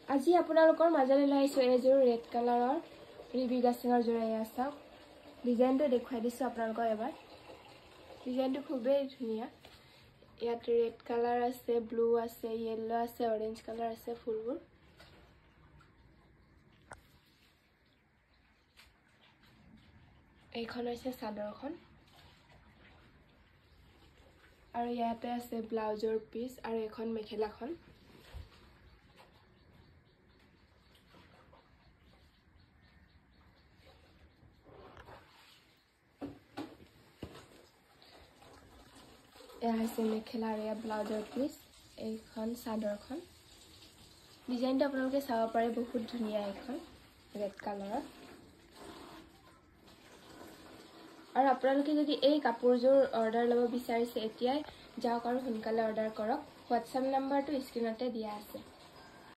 আজি আপোনালোকৰ মাজলৈ লৈ আহিছোঁ এযোৰ ৰেড কালাৰৰ ৰিবি গাছিঙৰ যোৰা এয়া চাওক ডিজাইনটো দেখুৱাই দিছোঁ আপোনালোকক এবাৰ ডিজাইনটো খুবেই ধুনীয়া ইয়াত ৰেড কালাৰ আছে ব্লু আছে য়েলো আছে অৰেঞ্জ কালাৰ আছে ফুলবোৰ এইখন হৈছে চাদৰখন আৰু ইয়াতে আছে ব্লাউজৰ পিস আৰু এখন মেখেলাখন এয়া আছে মেখেলা আৰু এয়া ব্লাউজৰ পিস এইখন চাদৰখন ডিজাইনটো আপোনালোকে চাব পাৰে বহুত ধুনীয়া এইখন ৰেড কালাৰৰ আৰু আপোনালোকে যদি এই কাপোৰযোৰ অৰ্ডাৰ ল'ব বিচাৰিছে এতিয়াই যাওক আৰু সোনকালে অৰ্ডাৰ কৰক হোৱাটছআপ নম্বৰটো স্ক্ৰীনতে দিয়া আছে